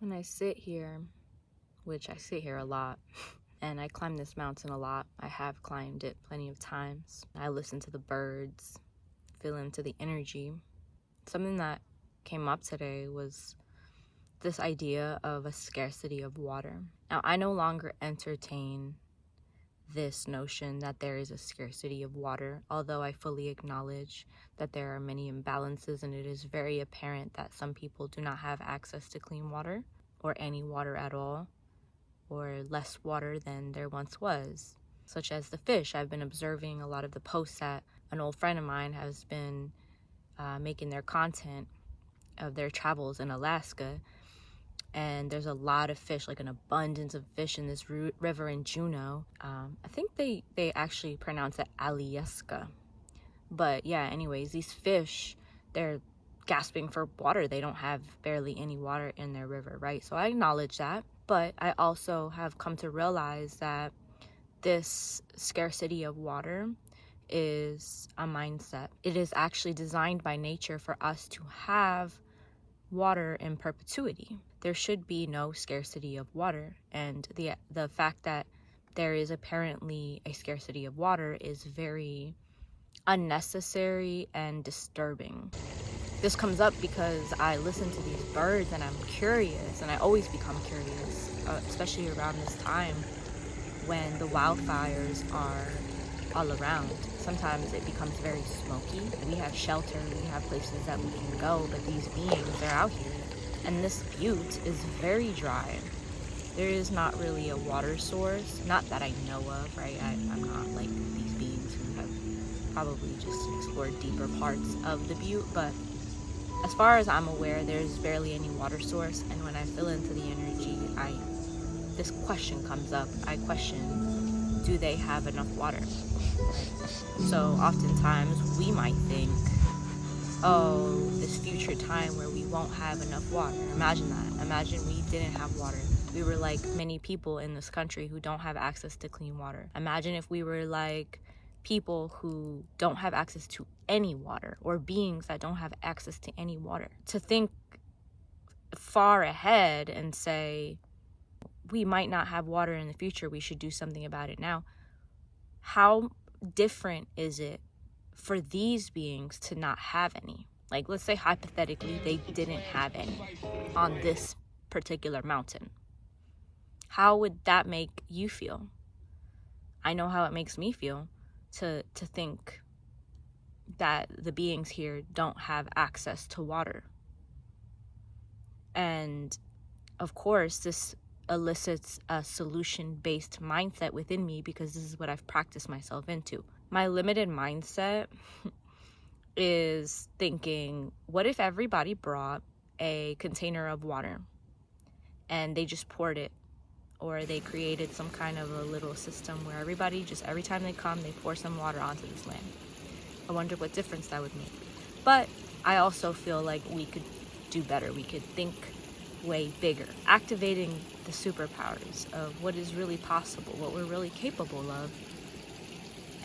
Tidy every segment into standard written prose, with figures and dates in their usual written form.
When I sit here, which I sit here a lot, and I climb this mountain a lot, I have climbed it plenty of times. I listen to the birds, feel into the energy. Something that came up today was this idea of a scarcity of water. Now, I no longer entertain this notion that there is a scarcity of water, although I fully acknowledge that there are many imbalances, and it is very apparent that some people do not have access to clean water or any water at all, or less water than there once was, such as the fish. I've been observing a lot of the posts that an old friend of mine has been making their content of their travels in Alaska, and there's a lot of fish, like an abundance of fish in this river in Juneau. I think they actually pronounce it Alyeska. But yeah, anyways, these fish, they're gasping for water. They don't have barely any water in their river, right? So I acknowledge that. But I also have come to realize that this scarcity of water is a mindset. It is actually designed by nature for us to have water in perpetuity. There should be no scarcity of water, and the fact that there is apparently a scarcity of water is very unnecessary and disturbing. This comes up because I listen to these birds and I'm curious, and I always become curious, especially around this time when the wildfires are all around. Sometimes it becomes very smoky. We have shelter, we have places that we can go, but these beings, they're out here. And this butte is very dry. There is not really a water source, not that I know of, right? I'm not like these beings who have probably just explored deeper parts of the butte, but as far as I'm aware, there's barely any water source. And when I feel into the energy, this question comes up. I question, do they have enough water? So oftentimes we might think, oh, this future time where we won't have enough water. Imagine that. Imagine we didn't have water. We were like many people in this country who don't have access to clean water. Imagine if we were like people who don't have access to any water, or beings that don't have access to any water. To think far ahead and say, we might not have water in the future, we should do something about it now. How different is it for these beings to not have any? Like, let's say hypothetically they didn't have any on this particular mountain. How would that make you feel? I know how it makes me feel to think that the beings here don't have access to water. And of course, this elicits a solution-based mindset within me, because this is what I've practiced myself into. My limited mindset is thinking, what if everybody brought a container of water and they just poured it, or they created some kind of a little system where everybody just, every time they come, they pour some water onto this land? I wonder what difference that would make. But I also feel like we could do better. We could think way bigger, activating the superpowers of what is really possible, what we're really capable of,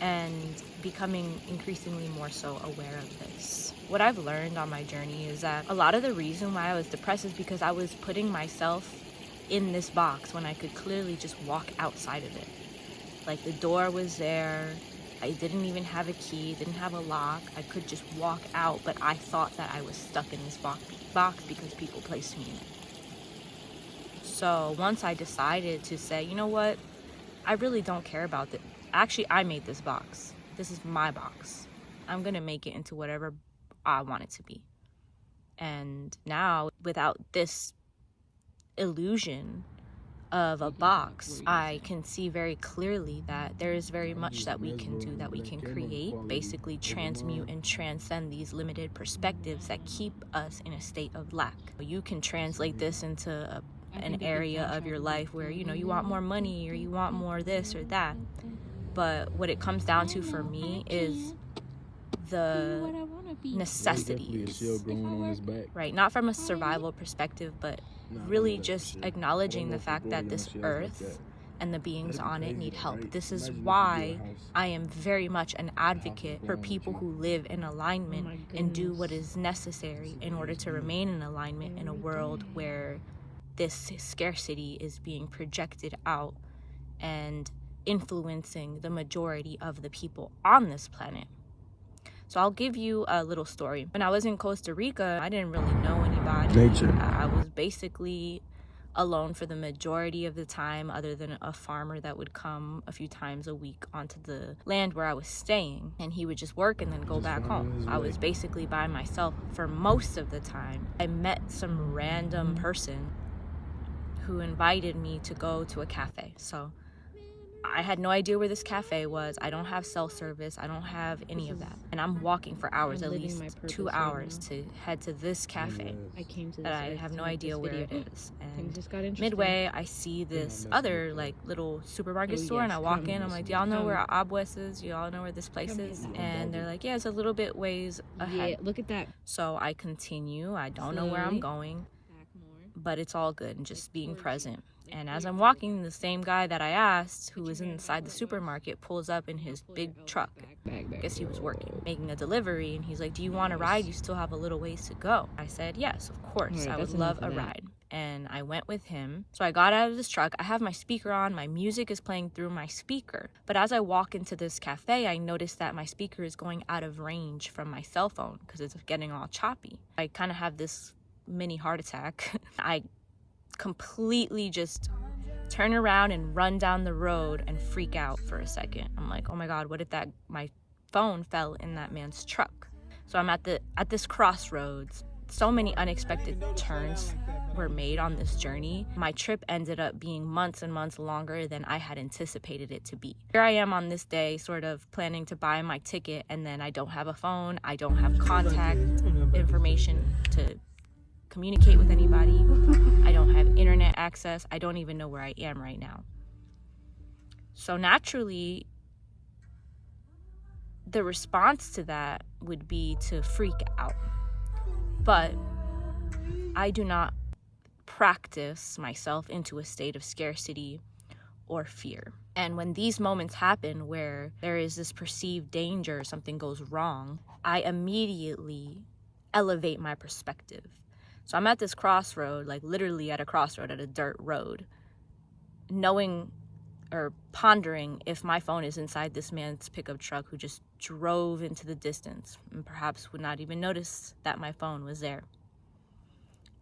and becoming increasingly more so aware of this. What I've learned on my journey is that a lot of the reason why I was depressed is because I was putting myself in this box when I could clearly just walk outside of it. Like, the door was there, I didn't even have a key, didn't have a lock, I could just walk out, but I thought that I was stuck in this box because people placed me in it. So once I decided to say, you know what, I really don't care about this. Actually, I made this box. This is my box. I'm gonna make it into whatever I want it to be. And now, without this illusion of a box, I can see very clearly that there is very much that we can do, that we can create, basically transmute and transcend these limited perspectives that keep us in a state of lack. You can translate this into an area of your life where, you know, you want more money, or you want more this or that. But what it comes down to for me is the necessities, right? Not from a survival perspective, but really just acknowledging the fact that this earth and the beings on it need help. This is why I am very much an advocate for people who live in alignment and do what is necessary in order to remain in alignment in a world where this scarcity is being projected out and influencing the majority of the people on this planet. So I'll give you a little story. When I was in Costa Rica, I didn't really know anybody. Nature. I was basically alone for the majority of the time, other than a farmer that would come a few times a week onto the land where I was staying, and he would just work and then go back home. I was basically by myself for most of the time. I met some random person who invited me to go to a cafe. So I had no idea where this cafe was. I don't have cell service. I don't have any of that. And I'm walking for hours, at least 2 hours, to head to this cafe that I have no idea where it is. And midway, I see this other like little supermarket store, and I walk in. I'm like, do y'all know where Abues is? Do y'all know where this place is? And they're like, yeah, it's a little bit ways ahead. Yeah, look at that. So I continue. I don't know where I'm going, but it's all good and just being present. And as I'm walking, the same guy that I asked, who was inside the supermarket, pulls up in his big truck. I guess he was working, making a delivery, and he's like, do you want a ride? You still have a little ways to go. I said, yes, of course. I would love a ride. And I went with him. So I got out of this truck. I have my speaker on. My music is playing through my speaker. But as I walk into this cafe, I notice that my speaker is going out of range from my cell phone because it's getting all choppy. I kind of have this mini heart attack. I completely just turn around and run down the road and freak out for a second. I'm like, oh my God, what if my phone fell in that man's truck? So I'm at this crossroads. So many unexpected turns were made on this journey. My trip ended up being months and months longer than I had anticipated it to be. Here I am on this day, sort of planning to buy my ticket, and then I don't have a phone. I don't have contact information to communicate with anybody. I don't have internet access. I don't even know where I am right now. So naturally, the response to that would be to freak out. But I do not practice myself into a state of scarcity or fear. And when these moments happen where there is this perceived danger, something goes wrong, I immediately elevate my perspective. So I'm at this crossroad, like literally at a crossroad, at a dirt road, knowing or pondering if my phone is inside this man's pickup truck who just drove into the distance and perhaps would not even notice that my phone was there.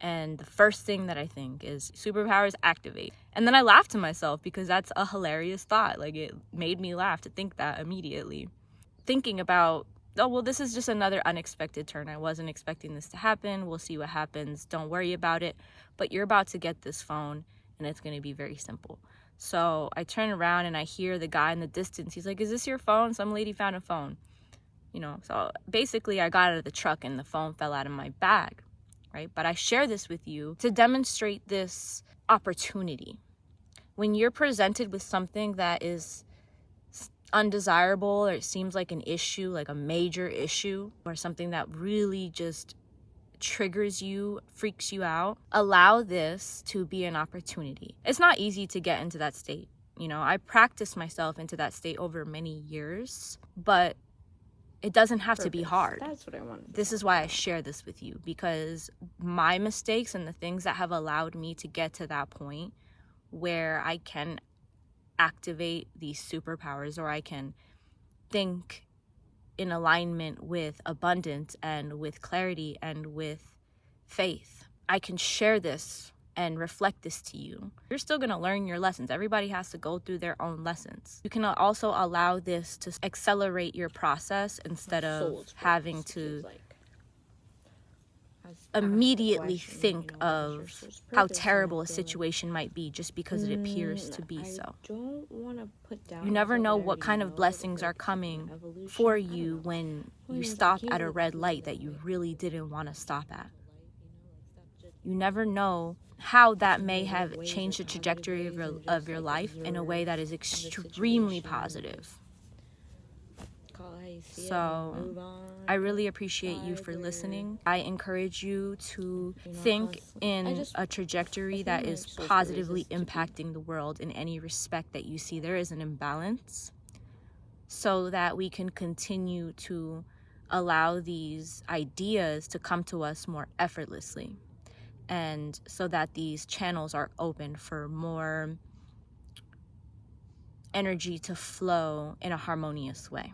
And the first thing that I think is superpowers activate. And then I laugh to myself because that's a hilarious thought. Like, it made me laugh to think that immediately. Thinking about, oh, well, this is just another unexpected turn. I wasn't expecting this to happen. We'll see what happens. Don't worry about it. But you're about to get this phone, and it's going to be very simple. So I turn around, and I hear the guy in the distance. He's like, is this your phone? Some lady found a phone. So basically I got out of the truck, and the phone fell out of my bag, right? But I share this with you to demonstrate this opportunity. When you're presented with something that is undesirable, or it seems like an issue, like a major issue, or something that really just triggers you, freaks you out, allow this to be an opportunity. It's not easy to get into that state. I practiced myself into that state over many years, but it doesn't have to be hard. That's what I wanted. This is why I share this with you, because my mistakes and the things that have allowed me to get to that point where I can activate these superpowers, or I can think in alignment with abundance and with clarity and with faith. I can share this and reflect this to you. You're still going to learn your lessons. Everybody has to go through their own lessons. You can also allow this to accelerate your process instead of having to immediately think of how terrible a situation might be just because it appears to be so. You never know what kind of blessings are coming for you when you stop at a red light that you really didn't want to stop at. You never know how that may have changed the trajectory of your life in a way that is extremely positive. So I really appreciate you for listening. I encourage you to think in a trajectory that is positively impacting the world in any respect that you see there is an imbalance, so that we can continue to allow these ideas to come to us more effortlessly. and so that these channels are open for more energy to flow in a harmonious way.